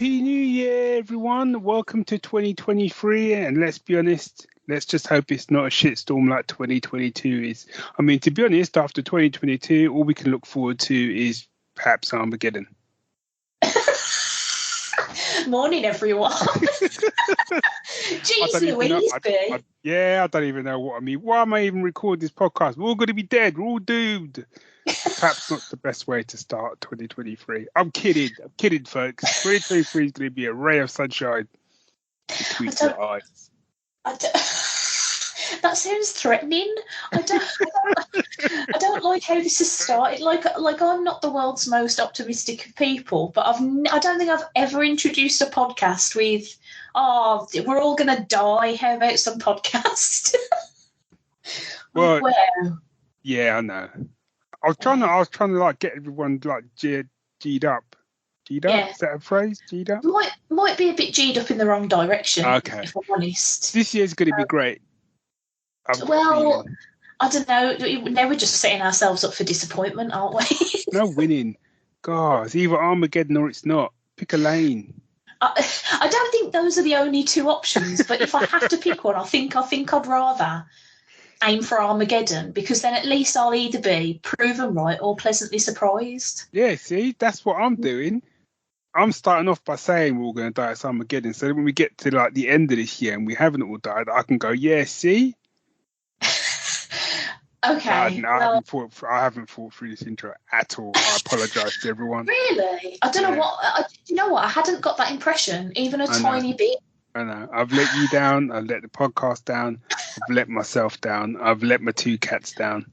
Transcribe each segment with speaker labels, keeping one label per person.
Speaker 1: Happy New Year, everyone. Welcome to 2023. And let's be honest, let's just hope it's not a shitstorm like 2022 is. I mean, to be honest, after 2022, all we can look forward to is perhaps Armageddon.
Speaker 2: Morning, everyone. Jeez Louise,
Speaker 1: I don't even know what I mean. Why am I even recording this podcast? We're all going to be dead. We're all doomed. Perhaps not the best way to start 2023. I'm kidding, folks. 2023 is going to be a ray of sunshine between your eyes.
Speaker 2: That sounds threatening. I don't like how this has started. Like I'm not the world's most optimistic of people, but I don't think I've ever introduced a podcast with, we're all going to die. How about some podcast?
Speaker 1: Well, yeah, I know. I was trying to like get everyone like G'd up. G'd up? Yeah. Is that a phrase? G'd up?
Speaker 2: Might be a bit G'd up in the wrong direction.
Speaker 1: Okay.
Speaker 2: If I'm honest.
Speaker 1: This year's going to be great.
Speaker 2: I don't know. Now we're just setting ourselves up for disappointment, aren't we?
Speaker 1: No winning. God, it's either Armageddon or it's not. Pick a lane.
Speaker 2: I don't think those are the only two options. But if I have to pick one, I think I'd rather aim for Armageddon, because then at least I'll either be proven right or pleasantly surprised.
Speaker 1: Yeah, see, that's what I'm doing. I'm starting off by saying we're all going to die at Armageddon, so when we get to like the end of this year and we haven't all died, I can go, yeah, see.
Speaker 2: Okay.
Speaker 1: I haven't thought through this intro at all. I apologise to everyone.
Speaker 2: Really? I don't know what. You know what? I hadn't got that impression, even a tiny bit.
Speaker 1: I know. I've let you down. I've let the podcast down. I've let myself down. I've let my two cats down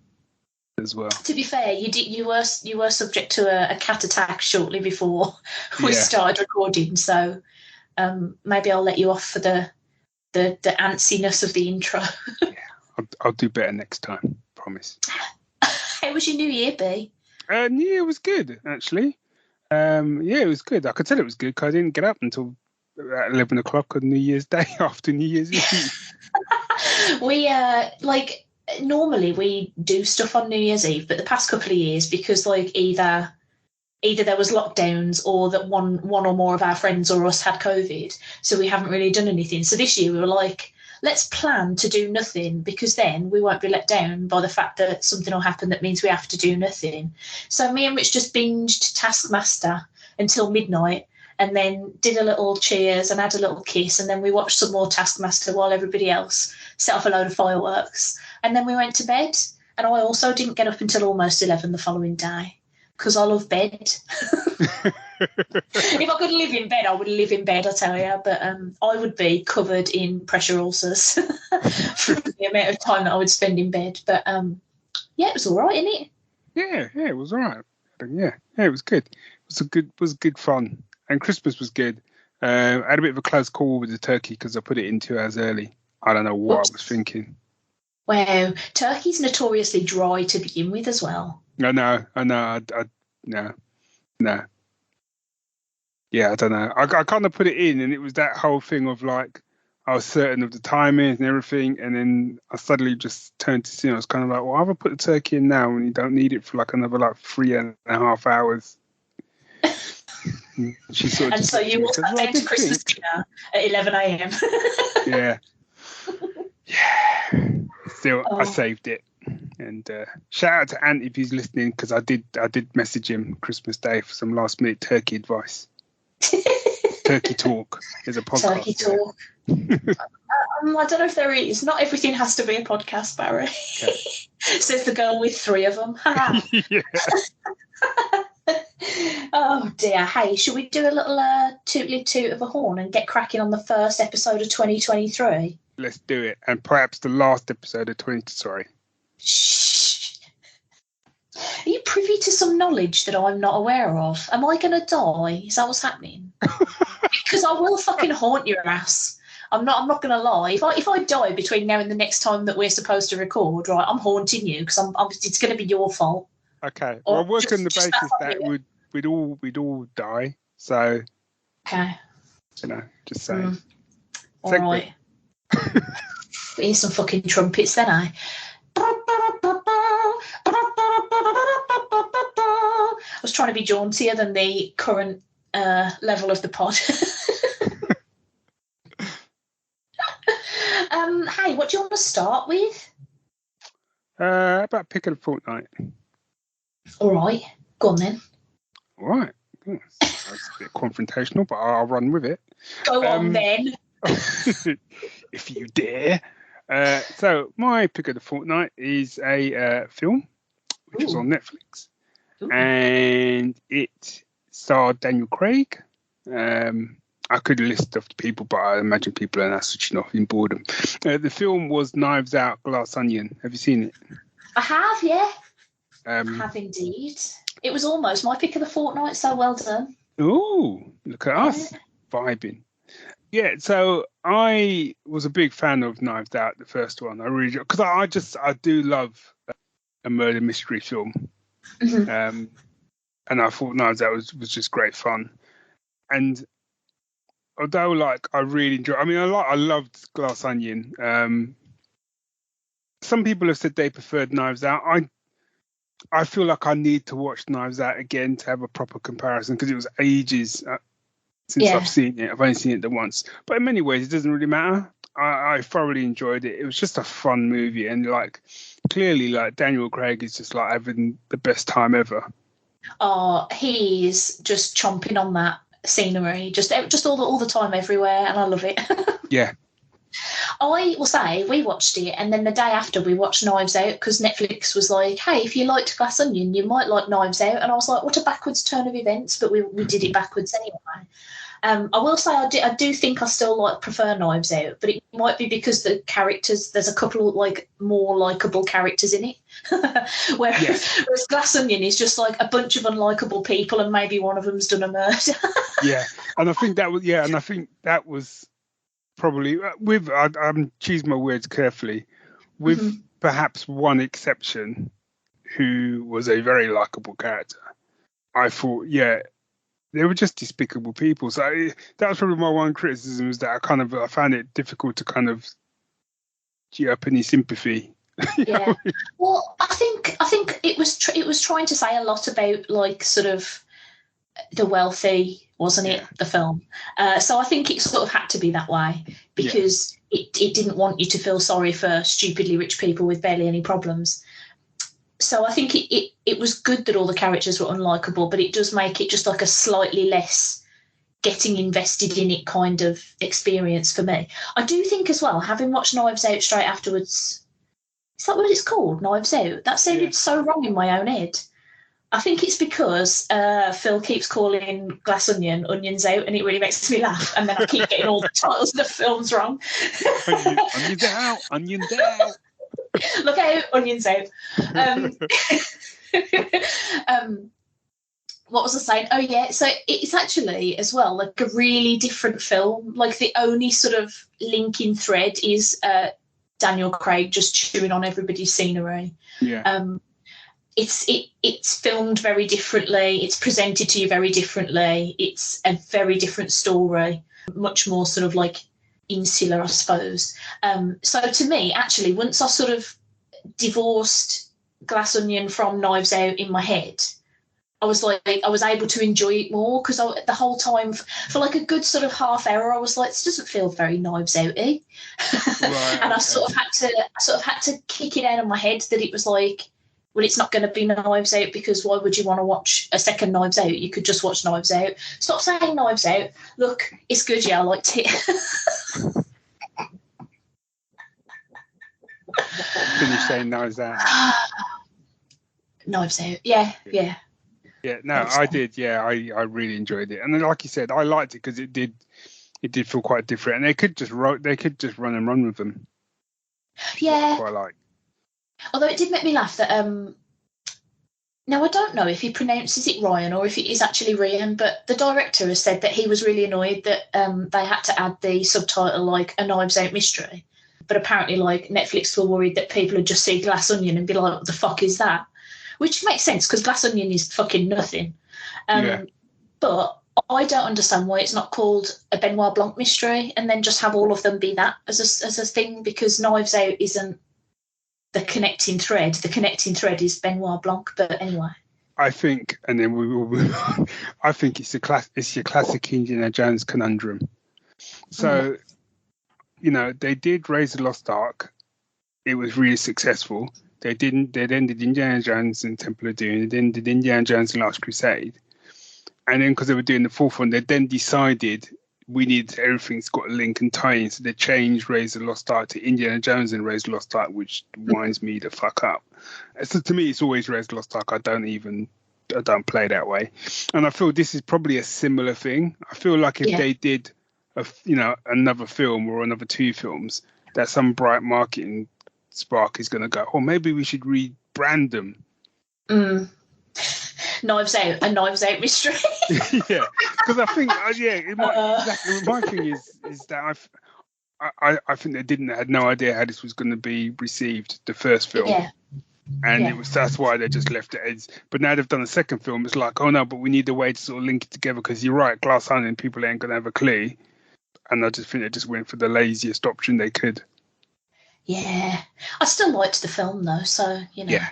Speaker 1: as well. To
Speaker 2: be fair, you were subject to a cat attack shortly before we started recording, so maybe I'll let you off for the antsiness of the intro.
Speaker 1: Yeah, I'll do better next time. Promise.
Speaker 2: How was your New Year, B?
Speaker 1: New Year was good, actually. It was good. I could tell it was good because I didn't get up until at 11 o'clock on New Year's Day after New Year's Eve.
Speaker 2: We normally we do stuff on New Year's Eve, but the past couple of years, because like either there was lockdowns or that one or more of our friends or us had COVID, so we haven't really done anything. So this year we were like, let's plan to do nothing, because then we won't be let down by the fact that something will happen that means we have to do nothing. So me and Rich just binged Taskmaster until midnight, and then did a little cheers and had a little kiss, and then we watched some more Taskmaster while everybody else set off a load of fireworks. And then we went to bed, and I also didn't get up until almost 11 the following day, because I love bed. If I could live in bed, I would live in bed, I tell you. But I would be covered in pressure ulcers from the amount of time that I would spend in bed. But it was all right, innit?
Speaker 1: Yeah, it was all right. Yeah, it was good. It was good fun. And Christmas was good. I had a bit of a close call with the turkey because I put it in 2 hours early. I don't know what I was thinking.
Speaker 2: Wow, turkey's notoriously dry to begin with as well.
Speaker 1: I know. No. Yeah, I don't know. I kind of put it in, and it was that whole thing of like, I was certain of the timing and everything, and then I suddenly just turned to see. I was kind of like, well, I'll put the turkey in now, and you don't need it for like another like 3.5 hours. She sort of
Speaker 2: and so you walked down to Christmas dinner at 11 a.m.
Speaker 1: Yeah. Still, I saved it. And shout out to Ant if he's listening, because I did message him Christmas Day for some last minute turkey advice. Turkey Talk is a podcast.
Speaker 2: Turkey Talk. I don't know if there is. Not everything has to be a podcast, Barry. Okay. Says the girl with 3 of them.
Speaker 1: Yeah.
Speaker 2: Oh dear. Hey, should we do a little toot of a horn and get cracking on the first episode of 2023?
Speaker 1: Let's do it. And perhaps the last episode of 20. Sorry.
Speaker 2: Shh. Are you privy to some knowledge that I'm not aware of? Am I going to die? Is that what's happening? Because I will fucking haunt your ass. I'm not going to lie. If I die between now and the next time that we're supposed to record, right, I'm haunting you because it's going to be your fault.
Speaker 1: Okay. Well, I work on the basis that we'd all die. So.
Speaker 2: Okay.
Speaker 1: Just saying.
Speaker 2: All right. Here's some fucking trumpets then, I was trying to be jauntier than the current level of the pod. Hey, what do you want to start with?
Speaker 1: About pick of the fortnight.
Speaker 2: All right, go on then.
Speaker 1: All right. That's a bit confrontational, but I'll run with it.
Speaker 2: Go on then.
Speaker 1: If you dare. So my pick of the fortnight is a film which was on Netflix.
Speaker 2: Ooh.
Speaker 1: And it starred Daniel Craig. I could list off the people, but I imagine people are now switching off in boredom. The film was Knives Out, Glass Onion. Have you seen it?
Speaker 2: I have, yeah. I have indeed. It was almost my pick of the fortnight, so well done.
Speaker 1: Oh, look at us vibing. Yeah, so I was a big fan of Knives Out, the first one. I really, because I do love a murder mystery film.
Speaker 2: Mm-hmm.
Speaker 1: And I thought Knives Out was just great fun. And although, like, I really enjoyed, I loved Glass Onion. Some people have said they preferred Knives Out. I feel like I need to watch Knives Out again to have a proper comparison, because it was ages since I've seen it. I've only seen it the once. But in many ways, it doesn't really matter. I thoroughly enjoyed it. It was just a fun movie. And, like, clearly, like, Daniel Craig is just, like, having the best time ever.
Speaker 2: Oh, he's just chomping on that scenery, just all the time, everywhere, and I love it.
Speaker 1: Yeah.
Speaker 2: I will say we watched it, and then the day after we watched Knives Out, because Netflix was like, hey, if you liked Glass Onion, you might like Knives Out. And I was like, what a backwards turn of events, but we did it backwards anyway. I will say I do think I still prefer Knives Out, but it might be because the characters, there's a couple of like more likable characters in it. Whereas Glass Onion is just like a bunch of unlikable people, and maybe one of them's done a murder.
Speaker 1: Yeah, and I think that was probably with I'm choosing my words carefully, with perhaps one exception, who was a very likable character. I thought, they were just despicable people. So that was probably my one criticism, is that I found it difficult to kind of gee up any sympathy.
Speaker 2: Yeah. Well, I think it was trying to say a lot about, like, sort of the wealthy, wasn't it? The film. So I think it sort of had to be that way, because it didn't want you to feel sorry for stupidly rich people with barely any problems. So I think it was good that all the characters were unlikable, but it does make it just like a slightly less getting invested in it kind of experience for me. I do think as well, having watched Knives Out straight afterwards, is that what it's called, Knives Out? That sounded so wrong in my own head. I think it's because Phil keeps calling Glass Onion Onions Out, and it really makes me laugh. And then I keep getting all the titles of the films wrong.
Speaker 1: Onions out, onions out.
Speaker 2: Look out, onions out. What was I saying? Oh, yeah. So it's actually as well like a really different film. Like, the only sort of linking thread is Daniel Craig just chewing on everybody's scenery.
Speaker 1: Yeah.
Speaker 2: It's filmed very differently. It's presented to you very differently. It's a very different story, much more sort of like insular, I suppose. So to me, actually, once I sort of divorced Glass Onion from Knives Out in my head, I was able to enjoy it more, because the whole time for like a good sort of half hour, I was like, this doesn't feel very Knives Out-y. Right, and I sort of had to kick it out of my head that it was like, well, it's not going to be Knives Out, because why would you want to watch a second Knives Out? You could just watch Knives Out. Stop saying Knives Out. Look, it's good, I liked it.
Speaker 1: Finish saying Knives Out.
Speaker 2: Knives Out, yeah.
Speaker 1: Yeah, no, I did. Yeah, I really enjoyed it, and then, like you said, I liked it because it did feel quite different, and they could just run and run with them.
Speaker 2: Yeah,
Speaker 1: quite like.
Speaker 2: Although it did make me laugh that now I don't know if he pronounces it Ryan or if it is actually Ryan, but the director has said that he was really annoyed that they had to add the subtitle like a Knives Out mystery, but apparently like Netflix were worried that people would just see Glass Onion and be like, what the fuck is that? Which makes sense, because Glass Onion is fucking nothing. But I don't understand why it's not called a Benoit Blanc mystery, and then just have all of them be that as a thing, because Knives Out isn't the connecting thread. The connecting thread is Benoit Blanc, but anyway.
Speaker 1: I think, and then we will move on. I think it's your classic Indiana Jones conundrum. So, they did Raise the Lost Ark. It was really successful. They then did Indiana Jones and Temple of Doom. They then did Indiana Jones and Last Crusade. And then because they were doing the fourth one, they then decided everything's got a link and tie in. So they changed Raise the Lost Ark to Indiana Jones and Raise the Lost Ark, which winds me the fuck up. So to me, it's always Raise the Lost Ark. I don't play that way. And I feel this is probably a similar thing. I feel like if they did another film or another two films, that some bright marketing spark is going to go, maybe we should rebrand them.
Speaker 2: Knives Out, a Knives Out mystery.
Speaker 1: Yeah, because I think, my thing is that I think they had no idea how this was going to be received, the first film.
Speaker 2: Yeah.
Speaker 1: And that's why they just left it. But now they've done a second film. It's like, oh no, but we need a way to sort of link it together, because you're right, Glass Onion, people ain't going to have a clue. And I just think they just went for the laziest option they could.
Speaker 2: Yeah. I still liked the film though, so,
Speaker 1: Yeah.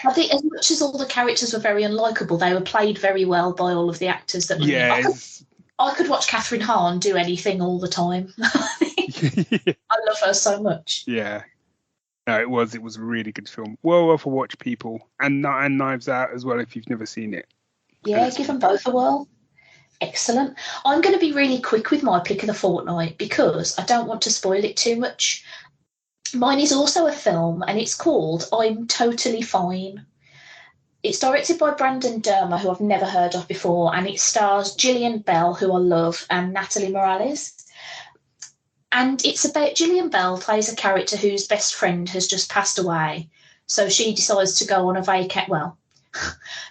Speaker 2: I think as much as all the characters were very unlikable, they were played very well by all of the actors that were in it. I could watch Catherine Hahn do anything all the time. I love her so much.
Speaker 1: Yeah. No, it was a really good film. Well worth a watch, people. And Knives Out as well, if you've never seen it.
Speaker 2: Yeah, give them both a whirl. Excellent. I'm going to be really quick with my pick of the fortnight because I don't want to spoil it too much. Mine is also a film, and it's called I'm Totally Fine. It's directed by Brandon Dermer, who I've never heard of before, and it stars Gillian Bell, who I love, and Natalie Morales. And it's about Gillian Bell plays a character whose best friend has just passed away. So she decides to go on a vacation. Well,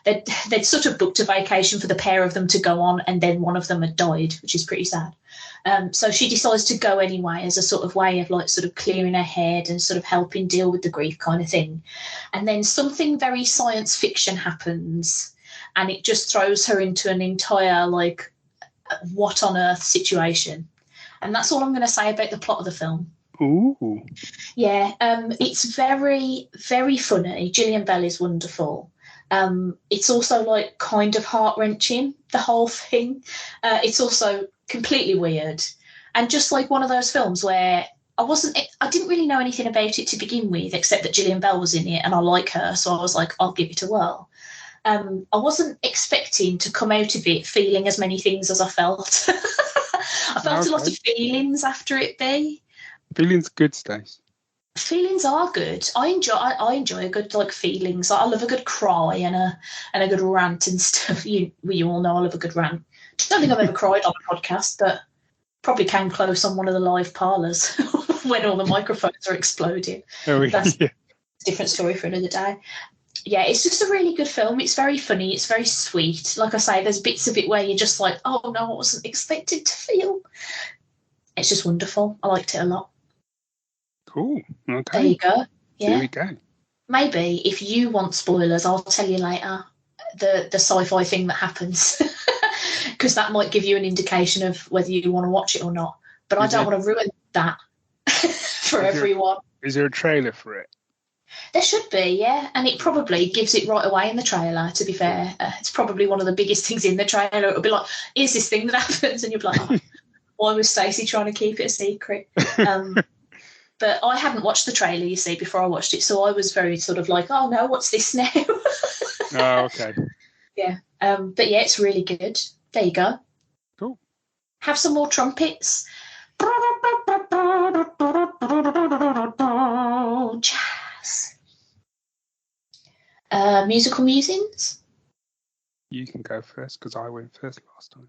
Speaker 2: they'd sort of booked a vacation for the pair of them to go on, and then one of them had died, which is pretty sad. So she decides to go anyway as a sort of way of like sort of clearing her head and sort of helping deal with the grief kind of thing. And then something very science fiction happens, and it just throws her into an entire like what on earth situation. And that's all I'm going to say about the plot of the film.
Speaker 1: Ooh.
Speaker 2: Yeah, it's very, very funny. Gillian Bell is wonderful. It's also like kind of heart-wrenching, the whole thing. It's also completely weird, and just like one of those films where I didn't really know anything about it to begin with, except that Gillian Bell was in it and I like her, so I was like, I'll give it a whirl. I wasn't expecting to come out of it feeling as many things as I felt. I felt a lot of feelings after it.
Speaker 1: Feelings good, Stace.
Speaker 2: Feelings are good. I enjoy a good like feelings. I love a good cry and a good rant and stuff. You all know I love a good rant. I don't think I've ever cried on a podcast, but probably came close on one of the live parlours when all the microphones are exploding. That's a different story for another day. Yeah, it's just a really good film. It's very funny. It's very sweet. Like I say, there's bits of it where you're just like, oh no, I wasn't expected to feel. It's just wonderful. I liked it a lot.
Speaker 1: Cool. Okay.
Speaker 2: There you go. Yeah.
Speaker 1: There we go.
Speaker 2: Maybe if you want spoilers, I'll tell you later the sci-fi thing that happens, because that might give you an indication of whether you want to watch it or not. But I don't want to ruin that for everyone.
Speaker 1: Is there a trailer for it?
Speaker 2: There should be, yeah. And it probably gives it right away in the trailer, to be fair. It's probably one of the biggest things in the trailer. It'll be like, here's this thing that happens. And you'll be like, oh, why was Stacey trying to keep it a secret? But I hadn't watched the trailer, you see, before I watched it. So I was very sort of like, oh, no, what's this now?
Speaker 1: Oh, okay.
Speaker 2: Yeah. But, yeah, it's really good. There you go.
Speaker 1: Cool.
Speaker 2: Have some more trumpets. Jazz. Musical musings?
Speaker 1: You can go first, because I went first last time.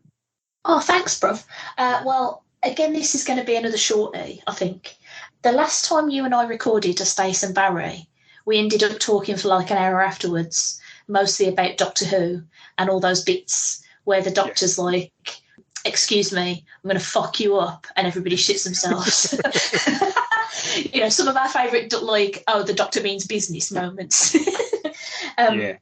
Speaker 2: Oh, thanks, bruv. Well, again, this is going to be another shorty, I think. The last time you and I recorded a Stace and Barry, we ended up talking for like an hour afterwards, mostly about Doctor Who and all those bits where the doctor's like, excuse me, I'm going to fuck you up, and everybody shits themselves. You know, some of our favourite, like, oh, the doctor means business moments.
Speaker 1: Yeah.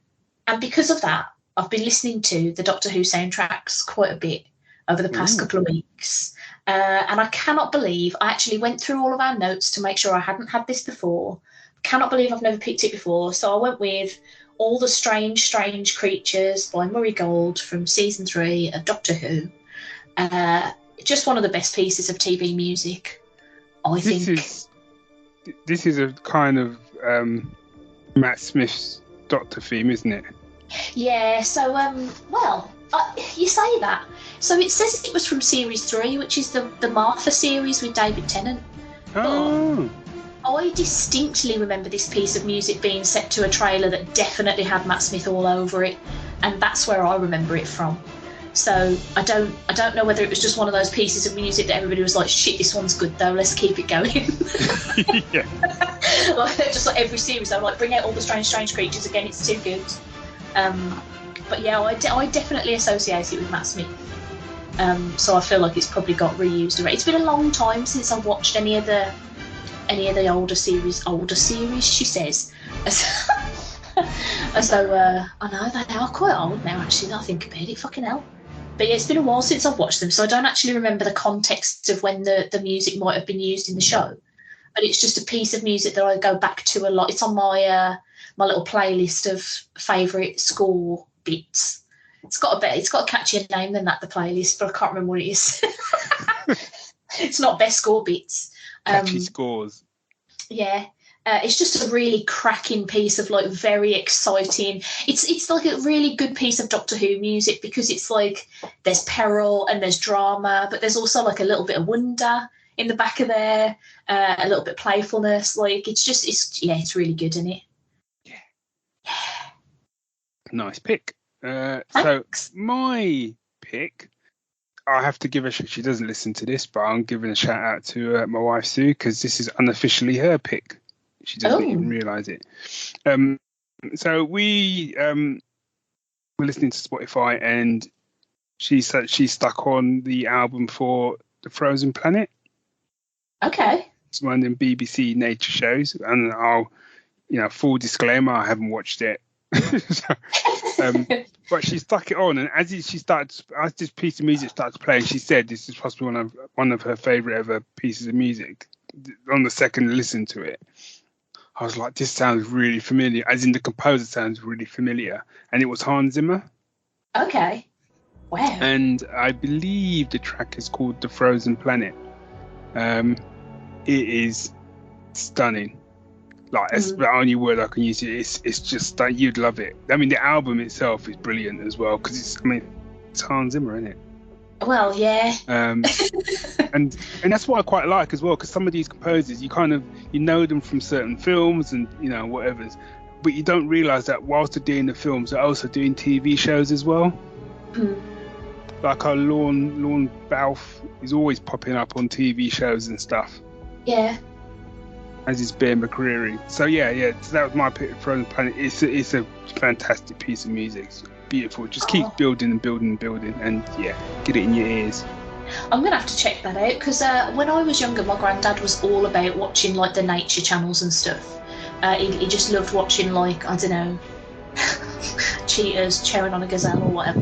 Speaker 2: And because of that, I've been listening to the Doctor Who soundtracks quite a bit over the past couple of weeks. And I cannot believe, I actually went through all of our notes to make sure I hadn't had this before. Cannot believe I've never picked it before. So I went with All the Strange Creatures by Murray Gold from season 3 of Doctor Who. Just one of the best pieces of TV music, I think.
Speaker 1: This is a kind of Matt Smith's Doctor theme, isn't it?
Speaker 2: Yeah, so, you say that. So it says it was from Series 3, which is the Martha series with David Tennant.
Speaker 1: Oh.
Speaker 2: But I distinctly remember this piece of music being set to a trailer that definitely had Matt Smith all over it, and that's where I remember it from. So I don't know whether it was just one of those pieces of music that everybody was like, shit, this one's good though, let's keep it going.
Speaker 1: Yeah.
Speaker 2: Just like every series, they were like, bring out all the strange creatures again, it's too good. But yeah, I definitely associate it with Matt Smith. So I feel like it's probably got reused already. It's been a long time since I've watched any of the older series, she says. So I know they are quite old now, actually, I think about it, fucking hell. But yeah, it's been a while since I've watched them, so I don't actually remember the context of when the music might have been used in the show. But it's just a piece of music that I go back to a lot. It's on my my little playlist of favourite score bits. It's got a catchier name than that, the playlist, but I can't remember what it is. It's not best score bits.
Speaker 1: Catchy scores.
Speaker 2: Yeah. It's just a really cracking piece of like very exciting. It's like a really good piece of Doctor Who music because it's like there's peril and there's drama, but there's also like a little bit of wonder in the back of there, a little bit of playfulness. Like it's really good, isn't it?
Speaker 1: Yeah. Nice pick. So my pick, I have to give a she doesn't listen to this, but I'm giving a shout out to my wife Sue because this is unofficially her pick. She doesn't even realise it. So we were listening to Spotify, and she said she's stuck on the album for The Frozen Planet.
Speaker 2: Okay.
Speaker 1: It's one of them BBC nature shows, and I'll, full disclaimer, I haven't watched it. But she stuck it on, and as this piece of music started to play, she said this is possibly one of her favourite ever pieces of music. On the second listen to it, I was like, this sounds really familiar, as in the composer sounds really familiar. And it was Hans Zimmer.
Speaker 2: Okay. Wow.
Speaker 1: And I believe the track is called The Frozen Planet. It is stunning. Like, that's the only word I can use. It's just that you'd love it. I mean, the album itself is brilliant as well, because it's Hans Zimmer, isn't it?
Speaker 2: Well, yeah.
Speaker 1: And that's what I quite like as well, because some of these composers, you know them from certain films and whatever, but you don't realise that whilst they're doing the films, they're also doing TV shows as well. Like our Lorne Balfe is always popping up on TV shows and stuff.
Speaker 2: Yeah.
Speaker 1: As is Bear McCreary. So yeah. So that was my pick for Frozen Planet. It's a fantastic piece of music. It's beautiful. Just keep building and building and building, and yeah, get it in your ears.
Speaker 2: I'm gonna have to check that out because when I was younger, my granddad was all about watching like the nature channels and stuff. He just loved watching, like, I don't know, cheetahs chowing on a gazelle or whatever.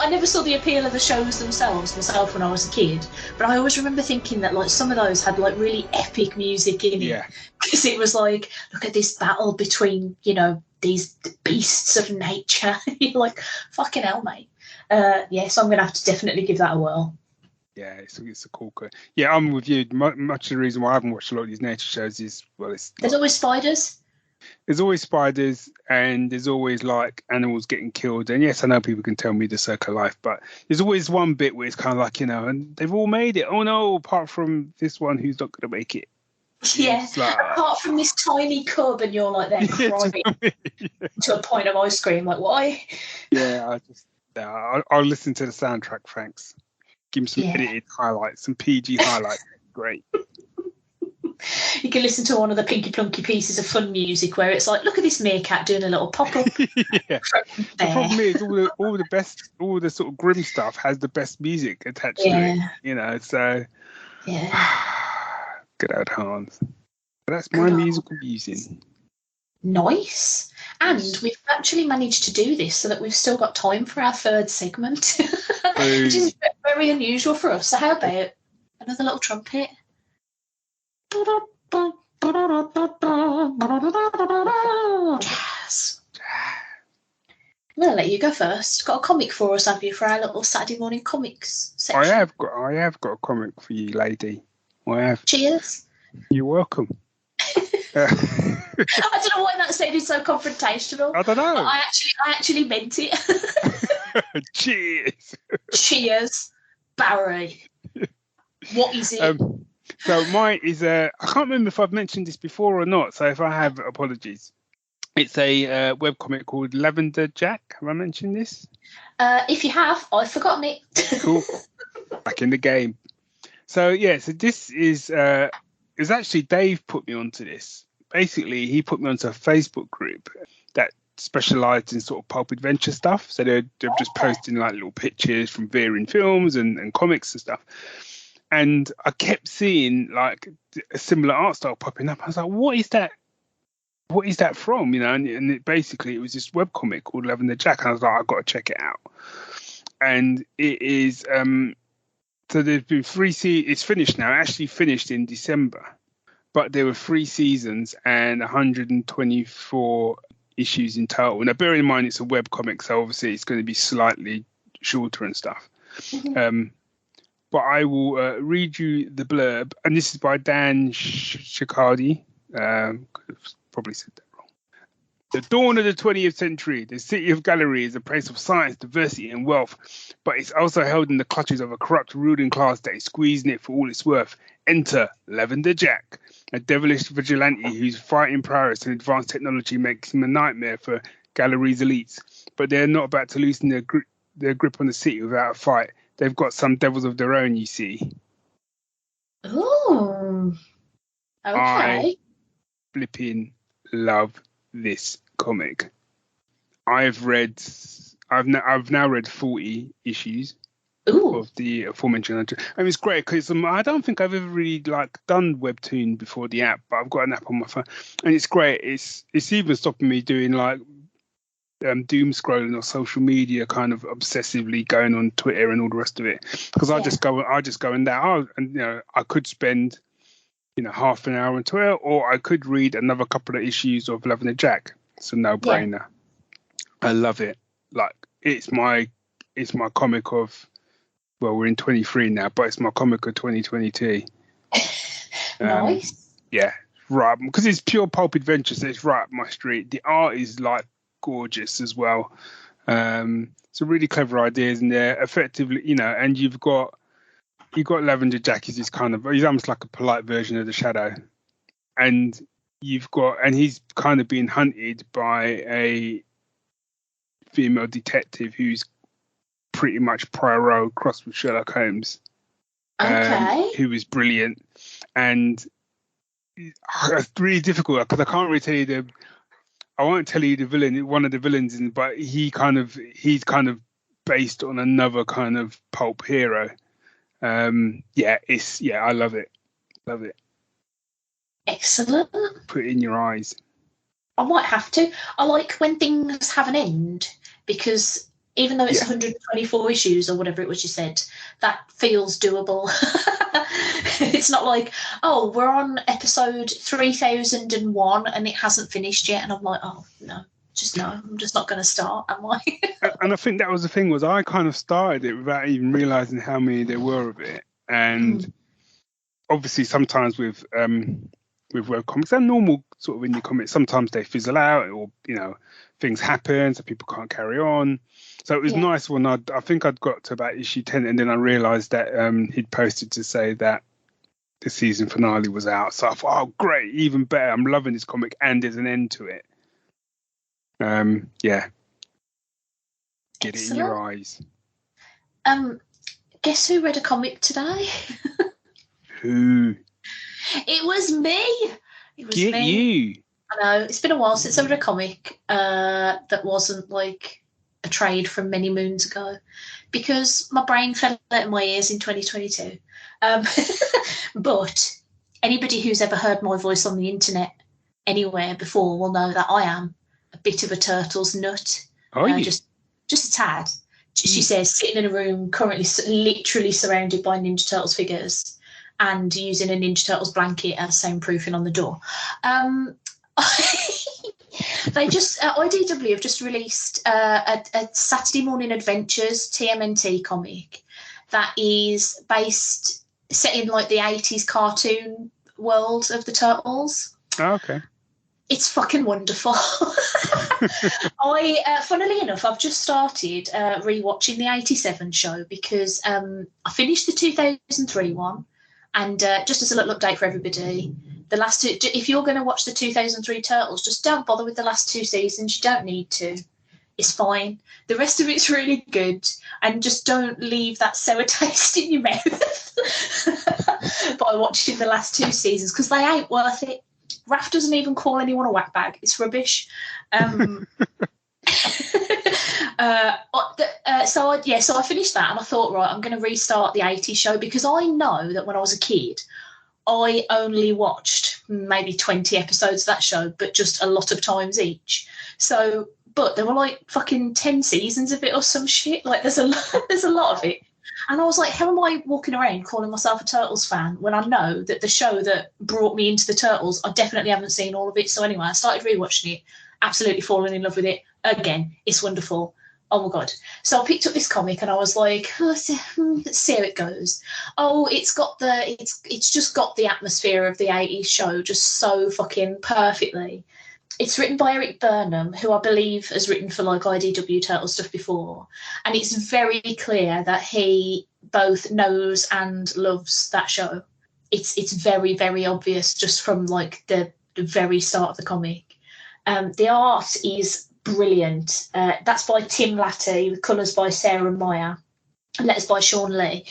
Speaker 2: I never saw the appeal of the shows themselves myself when I was a kid, but I always remember thinking that like some of those had like really epic music in it, because it was like, look at this battle between these beasts of nature. You're like, fucking hell, mate. So I'm gonna have to definitely give that a whirl.
Speaker 1: Yeah, it's a cool cut. Yeah, I'm with you. Much of the reason why I haven't watched a lot of these nature shows is,
Speaker 2: there's always spiders.
Speaker 1: There's always spiders, and there's always like animals getting killed. And yes, I know people can tell me the circle of life, but there's always one bit where it's kind of like, and they've all made it. Oh no, apart from this one who's not going to make it.
Speaker 2: Yeah, apart from this tiny cub, and you're like there crying to a point of ice cream. Like, why?
Speaker 1: Yeah, I'll listen to the soundtrack, thanks. Give me some edited highlights, some PG highlights. Great.
Speaker 2: You can listen to one of the Pinky Plunky pieces of fun music where it's like, look at this meerkat doing a little pop-up.
Speaker 1: Yeah. The problem is all the sort of grim stuff has the best music attached to it. So good old Hans. But that's my musical musing.
Speaker 2: Nice. And we've actually managed to do this so that we've still got time for our third segment, which is very unusual for us. So how about another little trumpet? you go first. Got a comic for us, have you, for our little Saturday morning comics section?
Speaker 1: I have got a comic for you, lady. I have.
Speaker 2: Cheers.
Speaker 1: You're welcome.
Speaker 2: I don't know why that sounded so confrontational.
Speaker 1: I don't know.
Speaker 2: But I actually meant it.
Speaker 1: Cheers.
Speaker 2: Cheers, Barry. What is it?
Speaker 1: So mine is I can't remember if I've mentioned this before or not. So if I have, apologies. It's a webcomic called Lavender Jack. Have I mentioned this?
Speaker 2: If you have, I've forgotten it.
Speaker 1: Cool. Back in the game. So so this is it's actually Dave put me onto this. Basically, he put me onto a Facebook group that specialised in sort of pulp adventure stuff. So they're just posting like little pictures from varying films and comics and stuff. And I kept seeing like a similar art style popping up. I was like, what is that? What is that from? You know, and it was this webcomic called Lavender Jack. And I was like, I've got to check it out. And it is so there's been 3 seasons. It's finished now. It actually finished in December, but there were 3 seasons and 124 issues in total. Now, bear in mind it's a web comic, so obviously it's going to be slightly shorter and stuff.
Speaker 2: Mm-hmm.
Speaker 1: But I will read you the blurb, and this is by Dan Shikardi. Probably said that wrong. The dawn of the 20th century, the city of Gallery is a place of science, diversity, and wealth, but it's also held in the clutches of a corrupt ruling class that is squeezing it for all it's worth. Enter Lavender Jack, a devilish vigilante whose fighting prowess and advanced technology makes him a nightmare for Gallery's elites. But they're not about to loosen their grip on the city without a fight. They've got some devils of their own, you see.
Speaker 2: Ooh. Okay.
Speaker 1: I flipping love this comic. I've now read 40 issues of the aforementioned. I mean, it's great because I don't think I've ever really done Webtoon before the app, but I've got an app on my phone, and it's great. It's even stopping me doing doom scrolling or social media, kind of obsessively going on Twitter and all the rest of it, because I just go in there. And I could spend half an hour on Twitter, or I could read another couple of issues of Lavender Jack. It's a no-brainer. I love it. It's my comic of, well, we're in 23 now, but it's my comic of 2022.
Speaker 2: Nice.
Speaker 1: Yeah, right, because it's pure pulp adventure, so it's right up my street. The art is gorgeous as well. Some really clever ideas in there. Effectively, and you've got Lavender Jack. He's almost like a polite version of the Shadow, and he's kind of being hunted by a female detective who's pretty much Poirot crossed with Sherlock Holmes. Who is brilliant, and it's really difficult because I can't really tell you I won't tell you the villain, one of the villains, but he's kind of based on another kind of pulp hero. I love it. Love it.
Speaker 2: Excellent.
Speaker 1: Put it in your eyes.
Speaker 2: I might have to. I like when things have an end, because even though it's 124 issues or whatever it was you said, that feels doable. It's not like, oh, we're on episode 3001 and it hasn't finished yet, and I'm like, oh no, I'm just not going to start, am I?
Speaker 1: And I think that was the thing, was I kind of started it without even realising how many there were of it. And obviously sometimes with webcomics and normal sort of indie comics, sometimes they fizzle out, or things happen so people can't carry on. So it was nice when I think I'd got to about issue 10, and then I realised that he'd posted to say that the season finale was out. So I thought, oh great, even better, I'm loving this comic and there's an end to it. Get Excellent. It in your eyes.
Speaker 2: Guess who read a comic today?
Speaker 1: Who?
Speaker 2: It was me.
Speaker 1: Get me. You.
Speaker 2: I know, it's been a while since I read a comic that wasn't like a trade from many moons ago, because my brain fell out of my ears in 2022. But anybody who's ever heard my voice on the internet anywhere before will know that I am a bit of a turtle's nut. Just a tad. She says, sitting in a room currently literally surrounded by Ninja Turtles figures and using a Ninja Turtles blanket as soundproofing on the door. They just IDW have just released a Saturday Morning Adventures TMNT comic that is set in like the 80s cartoon world of the Turtles.
Speaker 1: Oh, okay.
Speaker 2: It's fucking wonderful. Funnily enough, I've just started rewatching the 87 show because I finished the 2003 one, and just as a little update for everybody, the last two, if you're going to watch the 2003 Turtles, just don't bother with the last two seasons. You don't need to. It's fine. The rest of it's really good, and just don't leave that sour taste in your mouth by watching the last two seasons, because they ain't worth it. Raph doesn't even call anyone a whack bag. It's rubbish. So I finished that, and I thought, right, I'm going to restart the 80s show, because I know that when I was a kid, I only watched maybe 20 episodes of that show, but just a lot of times each. So, but there were like fucking 10 seasons of it or some shit. Like there's a lot of it. And I was like, how am I walking around calling myself a Turtles fan when I know that the show that brought me into the Turtles, I definitely haven't seen all of it. So anyway, I started rewatching it, absolutely falling in love with it. Again, it's wonderful. Oh my God. So I picked up this comic and I was like, let's see how it goes. Oh, it's just got the atmosphere of the 80s show just so fucking perfectly. It's written by Eric Burnham, who I believe has written for like IDW Turtle stuff before. And it's very clear that he both knows and loves that show. It's very, very obvious just from like the very start of the comic. The art is brilliant. That's by Tim Latty, with colours by Sarah Meyer, and letters by Sean Lee.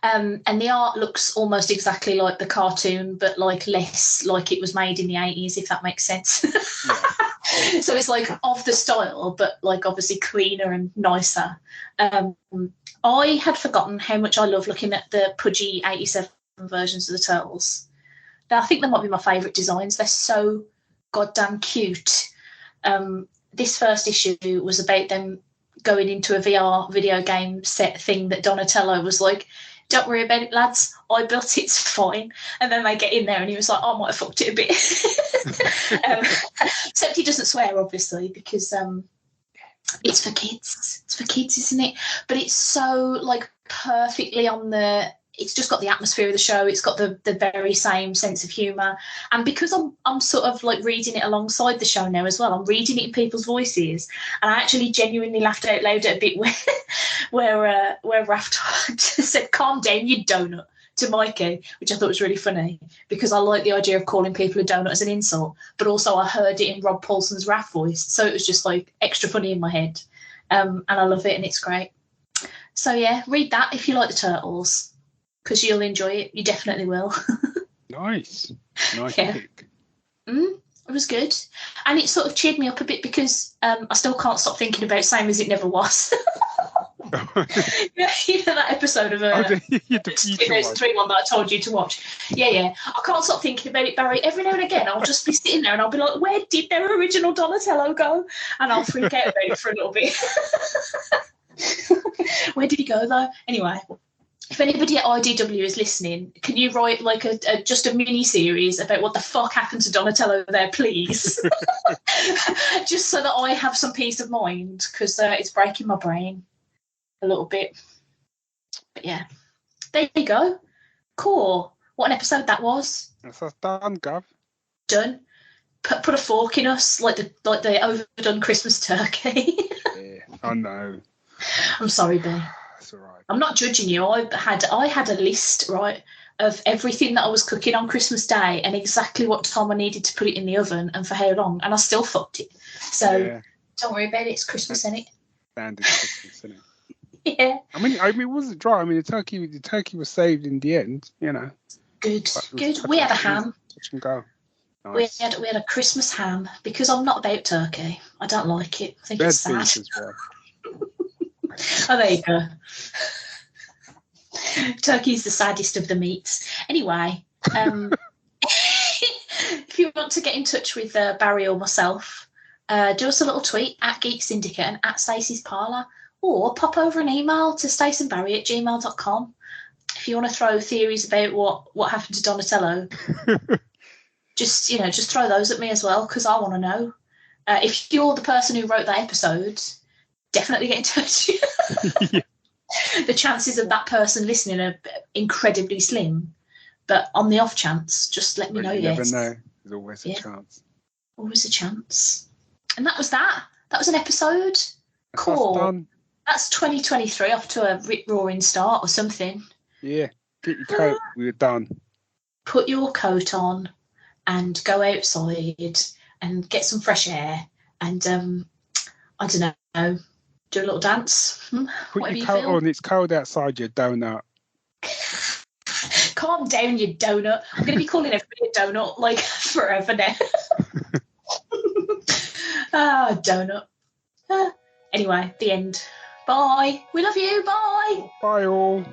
Speaker 2: And the art looks almost exactly like the cartoon, but like less like it was made in the 80s, if that makes sense. Yeah. So it's like of the style, but like obviously cleaner and nicer. I had forgotten how much I love looking at the pudgy 87 versions of the Turtles. I think they might be my favourite designs. They're so goddamn cute. This first issue was about them going into a VR video game set thing that Donatello was like, don't worry about it, lads, I built it, it's fine. And then they get in there and he was like, I might have fucked it a bit. Except he doesn't swear, obviously, because it's for kids. It's for kids, isn't it? But it's so like perfectly on the... It's just got the atmosphere of the show. It's got the very same sense of humour. And because I'm sort of like reading it alongside the show now as well, I'm reading it in people's voices. And I actually genuinely laughed out loud at a bit where Raph said, calm down, you donut, to Mikey, which I thought was really funny, because I like the idea of calling people a donut as an insult. But also I heard it in Rob Paulson's Raph voice. So it was just like extra funny in my head. And I love it and it's great. So yeah, read that if you like the Turtles, because you'll enjoy it. You definitely will.
Speaker 1: Nice
Speaker 2: Yeah.
Speaker 1: pick.
Speaker 2: It was good. And it sort of cheered me up a bit because I still can't stop thinking about Same As It Never Was. Yeah, you know that episode of
Speaker 1: the
Speaker 2: 2003 one that I told you to watch? Yeah. I can't stop thinking about it, Barry. Every now and again, I'll just be sitting there and I'll be like, where did their original Donatello go? And I'll freak out about it for a little bit. Where did he go, though? Anyway, if anybody at IDW is listening, can you write like just a mini series about what the fuck happened to Donatello there, please? Just so that I have some peace of mind, because it's breaking my brain a little bit. But yeah, there you go. Cool. What an episode that was.
Speaker 1: That's done, Gav.
Speaker 2: Done. Put a fork in us like the overdone Christmas turkey.
Speaker 1: Yeah, I know.
Speaker 2: I'm sorry, Ben.
Speaker 1: That's all right.
Speaker 2: I'm not judging you. I had a list, right, of everything that I was cooking on Christmas Day and exactly what time I needed to put it in the oven and for how long, and I still fucked it. So Don't worry about it. It's Christmas, isn't it?
Speaker 1: Standard Christmas, isn't it?
Speaker 2: Yeah.
Speaker 1: I mean, it wasn't dry. I mean, the turkey was saved in the end. You know.
Speaker 2: Good. We had a ham.
Speaker 1: Touch and go. Nice.
Speaker 2: We had a Christmas ham because I'm not about turkey. I don't like it. I think it's sad.
Speaker 1: As well.
Speaker 2: Oh, there you go. Turkey's the saddest of the meats. Anyway, if you want to get in touch with Barry or myself, do us a little tweet at Geek Syndicate and at Stacey's Parlour, or pop over an email to staceandbarry@gmail.com if you want to throw theories about what happened to Donatello. just throw those at me as well, because I want to know. If you're the person who wrote that episode, definitely get in touch.
Speaker 1: Yeah.
Speaker 2: The chances of that person listening are incredibly slim. But on the off chance, just let me know.
Speaker 1: You never
Speaker 2: yes.
Speaker 1: know. There's always a chance.
Speaker 2: Always a chance. And that was that. That was an episode.
Speaker 1: That's
Speaker 2: cool.
Speaker 1: Done.
Speaker 2: That's 2023 off to a rip-roaring start or something.
Speaker 1: Yeah. Get your coat. We're done.
Speaker 2: Put your coat on and go outside and get some fresh air and, I don't know, do a little dance.
Speaker 1: Put your coat on. It's cold outside, you donut.
Speaker 2: Calm down, you donut. I'm going to be calling everybody a donut like forever now. Donut. Anyway, the end. Bye. We love you. Bye.
Speaker 1: Bye all.